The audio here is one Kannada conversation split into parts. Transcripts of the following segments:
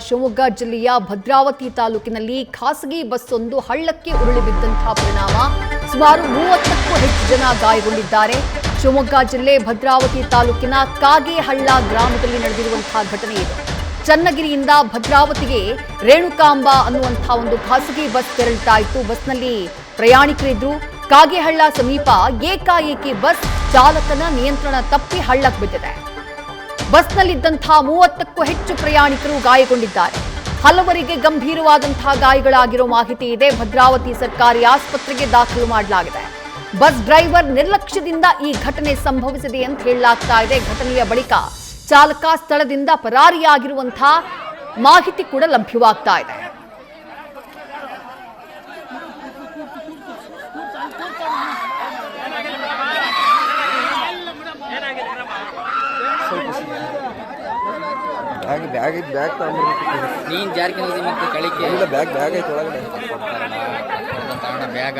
ಶಿವಮೊಗ್ಗ ಜಿಲ್ಲೆಯ ಭದ್ರಾವತಿ ತಾಲೂಕಿನಲ್ಲಿ ಖಾಸಗಿ ಬಸ್ ಒಂದು ಹಳ್ಳಕ್ಕೆ ಉರುಳಿ ಬಿದ್ದಂತಹ ಪರಿಣಾಮ ಸುಮಾರು 30ಕ್ಕೂ ಹೆಚ್ಚು ಜನ ಗಾಯಗೊಂಡಿದ್ದಾರೆ. ಶಿವಮೊಗ್ಗ ಜಿಲ್ಲೆ ಭದ್ರಾವತಿ ತಾಲೂಕಿನ ಕಾಗೇಹಳ್ಳ ಗ್ರಾಮದಲ್ಲಿ ನಡೆದಿರುವಂತಹ ಘಟನೆ ಇದು. ಚನ್ನಗಿರಿಯಿಂದ ಭದ್ರಾವತಿಗೆ ರೇಣುಕಾಂಬ ಅನ್ನುವಂತಹ ಒಂದು ಖಾಸಗಿ ಬಸ್ ತೆರಳುತ್ತಾ ಇತ್ತು. ಬಸ್ನಲ್ಲಿ ಪ್ರಯಾಣಿಕರಿದ್ರು. ಕಾಗೇಹಳ್ಳ ಸಮೀಪ ಏಕಾಏಕಿ ಬಸ್ ಚಾಲಕನ ನಿಯಂತ್ರಣ ತಪ್ಪಿ ಹಳ್ಳಕ್ಕೆ ಬಿದ್ದಿದೆ. ಬಸ್ನಲ್ಲಿದ್ದಂತಹ 30ಕ್ಕೂ ಹೆಚ್ಚು ಪ್ರಯಾಣಿಕರು ಗಾಯಗೊಂಡಿದ್ದಾರೆ. ಹಲವರಿಗೆ ಗಂಭೀರವಾದಂತಹ ಗಾಯಗಳಾಗಿರೋ ಮಾಹಿತಿ ಇದೆ. ಭದ್ರಾವತಿ ಸರ್ಕಾರಿ ಆಸ್ಪತ್ರೆಗೆ ದಾಖಲು ಮಾಡಲಾಗಿದೆ. ಬಸ್ ಡ್ರೈವರ್ ನಿರ್ಲಕ್ಷ್ಯದಿಂದ ಈ ಘಟನೆ ಸಂಭವಿಸಿದೆ ಅಂತ ಹೇಳಲಾಗ್ತಾ ಇದೆ. ಘಟನೆಯ ಬಳಿಕ ಚಾಲಕ ಸ್ಥಳದಿಂದ ಪರಾರಿಯಾಗಿರುವಂತಹ ಮಾಹಿತಿ ಕೂಡ ಲಭ್ಯವಾಗ್ತಾ ಇದೆ. ಬ್ಯಾಗ್ ನೀನ್ ಜಾರ್ಕಿನೋದಿ ಮತ್ತೆ ಕಳಿಕೆ ಇಲ್ಲ ಬ್ಯಾಗ್ ಐತೆ ಒಳಗಡೆ ಕಾರಣ ಬ್ಯಾಗ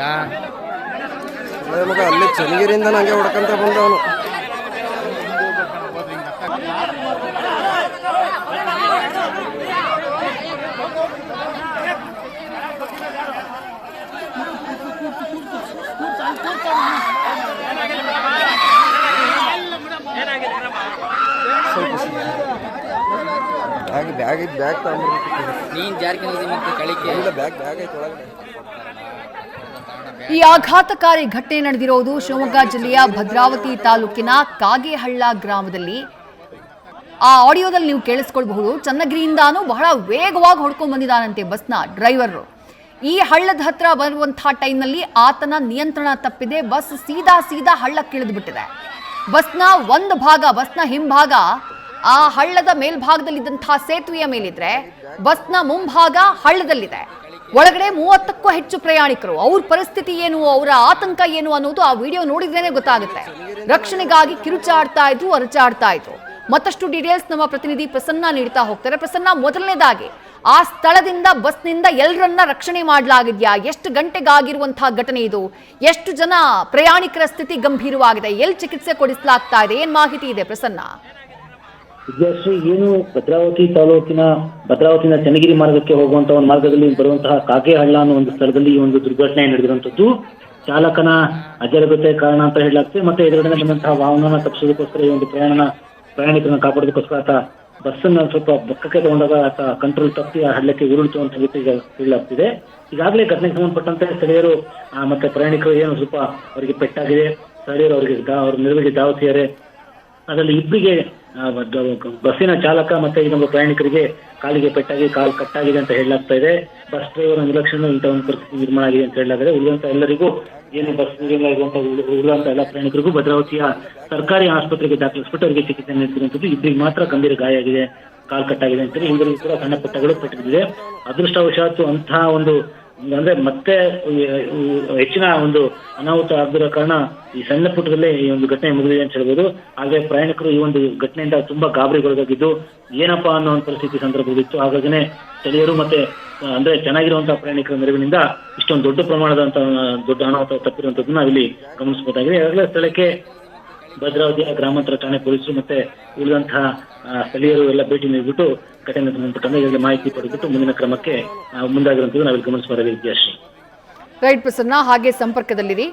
ಮಗ ಅಲ್ಲಿ ಚನ್ನಗಿರಿಯಿಂದ ನಂಗೆ ಹೊಡ್ಕಂತ ಬಂದವನು. ಬ್ಯಾಗ್ ನೀನ್ ಜಾರ್ಕಿನೋದಿ ಮತ್ತೆ ಕಳಿಕೆ ಇಲ್ಲ ಬ್ಯಾಗ್ ಐತೆ ಒಳಗಡೆ. ಈ ಆಘಾತಕಾರಿ ಘಟನೆ ನಡೆದಿರೋದು ಶಿವಮೊಗ್ಗ ಜಿಲ್ಲೆಯ ಭದ್ರಾವತಿ ತಾಲೂಕಿನ ಕಾಗೇಹಳ್ಳ ಗ್ರಾಮದಲ್ಲಿ. ಆ ಆಡಿಯೋದಲ್ಲಿ ನೀವು ಕೇಳಿಸ್ಕೊಳ್ಬಹುದು. ಚನ್ನಗಿರಿಯಿಂದಾನು ಬಹಳ ವೇಗವಾಗಿ ಹೊಡ್ಕೊಂಡ್ ಬಂದಿದ್ದಾನಂತೆ ಬಸ್ನ ಡ್ರೈವರ್. ಈ ಹಳ್ಳದ ಹತ್ರ ಬರುವಂತಹ ಟೈಮ್ನಲ್ಲಿ ಆತನ ನಿಯಂತ್ರಣ ತಪ್ಪಿದೆ. ಬಸ್ ಸೀದಾ ಹಳ್ಳಕ್ಕೆ ಇಳಿದು ಬಿಟ್ಟಿದೆ. ಬಸ್ನ ಒಂದು ಭಾಗ, ಬಸ್ನ ಹಿಂಭಾಗ ಆ ಹಳ್ಳದ ಮೇಲ್ಭಾಗದಲ್ಲಿದ್ದಂತಹ ಸೇತುವೆಯ ಮೇಲಿದ್ರೆ, ಬಸ್ನ ಮುಂಭಾಗ ಹಳ್ಳದಲ್ಲಿದೆ. ಒಳಗಡೆ 30ಕ್ಕೂ ಹೆಚ್ಚು ಪ್ರಯಾಣಿಕರು. ಅವ್ರ ಪರಿಸ್ಥಿತಿ ಏನು, ಅವರ ಆತಂಕ ಏನು ಅನ್ನೋದು ಆ ವಿಡಿಯೋ ನೋಡಿದ್ರೇನೆ ಗೊತ್ತಾಗುತ್ತೆ. ರಕ್ಷಣೆಗಾಗಿ ಕಿರುಚಾಡ್ತಾ ಇದ್ರು, ಅರಚಾಡ್ತಾ ಇದ್ರು. ಮತ್ತಷ್ಟು ಡೀಟೇಲ್ಸ್ ನಮ್ಮ ಪ್ರತಿನಿಧಿ ಪ್ರಸನ್ನ ನೀಡ್ತಾ ಹೋಗ್ತಾರೆ. ಪ್ರಸನ್ನ, ಮೊದಲನೇದಾಗಿ ಆ ಸ್ಥಳದಿಂದ ಬಸ್ನಿಂದ ಎಲ್ಲರನ್ನ ರಕ್ಷಣೆ ಮಾಡಲಾಗಿದ್ಯಾ? ಎಷ್ಟು ಗಂಟೆಗಾಗಿರುವಂತಹ ಘಟನೆ ಇದು? ಎಷ್ಟು ಜನ ಪ್ರಯಾಣಿಕರ ಸ್ಥಿತಿ ಗಂಭೀರವಾಗಿದೆ? ಎಲ್ಲಿ ಚಿಕಿತ್ಸೆ ಕೊಡಿಸಲಾಗ್ತಾ ಇದೆ? ಏನ್ ಮಾಹಿತಿ ಇದೆ ಪ್ರಸನ್ನ? ವಿದ್ಯಾಶ್ರೀ, ಏನು ಭದ್ರಾವತಿಯಿಂದ ಚನ್ನಗಿರಿ ಮಾರ್ಗಕ್ಕೆ ಹೋಗುವಂತಹ ಒಂದು ಮಾರ್ಗದಲ್ಲಿ ಬರುವಂತಹ ಕಾಗೇಹಳ್ಳ ಅನ್ನೋ ಒಂದು ಸ್ಥಳದಲ್ಲಿ ಈ ಒಂದು ದುರ್ಘಟನೆ ನಡೆದಿರುವಂತದ್ದು ಚಾಲಕನ ಅಜಾಗರೂಕತೆ ಕಾರಣ ಅಂತ ಹೇಳಲಾಗ್ತದೆ. ಮತ್ತೆ ಎದುರುಗಡೆ ಬಂದಂತಹ ವಾಹನನ ತಪ್ಪಿಸೋದಕ್ಕೋಸ್ಕರ ಈ ಒಂದು ಪ್ರಯಾಣಿಕರನ್ನ ಕಾಪಾಡೋದಕ್ಕೋಸ್ಕರ ಆತ ಬಸ್ಸನ್ನ ಸ್ವಲ್ಪ ಪಕ್ಕಕ್ಕೆ ತಗೊಂಡಾಗ ಆತ ಕಂಟ್ರೋಲ್ ತಪ್ಪಿ ಆ ಹಳ್ಳಕ್ಕೆ ಉರುಳಿತು ಅಂತ ಹೇಳಲಾಗ್ತಿದೆ. ಈಗಾಗಲೇ ಘಟನೆಗೆ ಸಂಬಂಧಪಟ್ಟಂತೆ ಸ್ಥಳೀಯರು ಮತ್ತೆ ಪ್ರಯಾಣಿಕರು ಏನು ಸ್ವಲ್ಪ ಅವರಿಗೆ ಪೆಟ್ಟಾಗಿದೆ. ಸ್ಥಳೀಯರು ಅವ್ರ ನೆರವಿಗೆ ಧಾವಿಸಿದ್ದಾರೆ. ಅದರಲ್ಲಿ ಇಬ್ಬರಿಗೆ ಬಸ್ಸಿನ ಚಾಲಕ ಮತ್ತೆ ಇನ್ನೊಬ್ಬ ಪ್ರಯಾಣಿಕರಿಗೆ ಕಾಲಿಗೆ ಪೆಟ್ಟಾಗಿ ಕಾಲು ಕಟ್ಟಾಗಿದೆ ಅಂತ ಹೇಳಲಾಗ್ತಾ ಇದೆ. ಬಸ್ ಡ್ರೈವರ್ ನಿರ್ಲಕ್ಷ್ಯ ಇಂಥ ಒಂದು ಪರಿಸ್ಥಿತಿ ನಿರ್ಮಾಣ ಆಗಿದೆ ಅಂತ ಹೇಳಲಾಗಿದೆ. ಉಳಿದಂತ ಎಲ್ಲರಿಗೂ ಏನು ಬಸ್ ಉಳಿದಂತ ಎಲ್ಲ ಪ್ರಯಾಣಿಕರಿಗೂ ಭದ್ರಾವತಿಯ ಸರ್ಕಾರಿ ಆಸ್ಪತ್ರೆಗೆ ದಾಖಲಿಸ್ಬಿಟ್ಟು ಅವರಿಗೆ ಚಿಕಿತ್ಸೆ ನೀಡುತ್ತಿರುವಂತದ್ದು. ಇಬ್ಬರಿಗೆ ಮಾತ್ರ ಗಂಭೀರ ಗಾಯ ಆಗಿದೆ, ಕಾಲು ಕಟ್ಟಾಗಿದೆ ಅಂತ. ಹಿಂದಿರುಗಿ ಕೂಡ ಸಣ್ಣ ಪುಟ್ಟಗಳು ಪೆಟ್ಟಿದೆ. ಅದೃಷ್ಟವಶಾತ್ತು ಅಂತಹ ಒಂದು ಅಂದ್ರೆ ಮತ್ತೆ ಹೆಚ್ಚಿನ ಒಂದು ಅನಾಹುತ ಆಗದಿರೋ ಕಾರಣ ಈ ಸಣ್ಣ ಪುಟ್ಟದಲ್ಲೇ ಈ ಒಂದು ಘಟನೆ ಮುಗಿದಿದೆ ಅಂತ ಹೇಳ್ಬೋದು. ಹಾಗೆ ಪ್ರಯಾಣಿಕರು ಈ ಒಂದು ಘಟನೆಯಿಂದ ತುಂಬಾ ಗಾಬರಿಗೊಳಗಾಗಿದ್ದು ಏನಪ್ಪಾ ಅನ್ನೋ ಒಂದು ಪರಿಸ್ಥಿತಿ ಸಂದರ್ಭದಲ್ಲಿತ್ತು. ಹಾಗಾಗಿನೇ ಸ್ಥಳೀಯರು ಮತ್ತೆ ಅಂದ್ರೆ ಚೆನ್ನಾಗಿರುವಂತಹ ಪ್ರಯಾಣಿಕರ ನೆರವಿನಿಂದ ಇಷ್ಟೊಂದು ದೊಡ್ಡ ದೊಡ್ಡ ಅನಾಹುತ ತಪ್ಪಿರುವಂತದ್ದನ್ನ ನಾವಿಲ್ಲಿ ಗಮನಿಸಬಹುದಾಗಿದೆ. ಈಗಾಗಲೇ ಸ್ಥಳಕ್ಕೆ ಭದ್ರಾವತಿಯ ಗ್ರಾಮಾಂತರ ಠಾಣೆ ಪೊಲೀಸರು ಮತ್ತೆ ಉಳಿದಂತಹ ಸ್ಥಳೀಯರು ಎಲ್ಲ ಭೇಟಿ ನೀಡಿಬಿಟ್ಟು ಘಟನೆ ಸಂಬಂಧಪಟ್ಟಂತೆ ಮಾಹಿತಿ ಪಡೆದುಬಿಟ್ಟು ಮುಂದಿನ ಕ್ರಮಕ್ಕೆ ಮುಂದಾಗಿರುವಂತದ್ದು ನಾವಿಲ್ಲಿ ಗಮನಿಸಬಹುದಾಗಿದೆ. ವಿದ್ಯಾಶ್ರೀ. ರೈಟ್ ಪ್ರಸನ್ನ, ಹಾಗೆ ಸಂಪರ್ಕದಲ್ಲಿರಿ.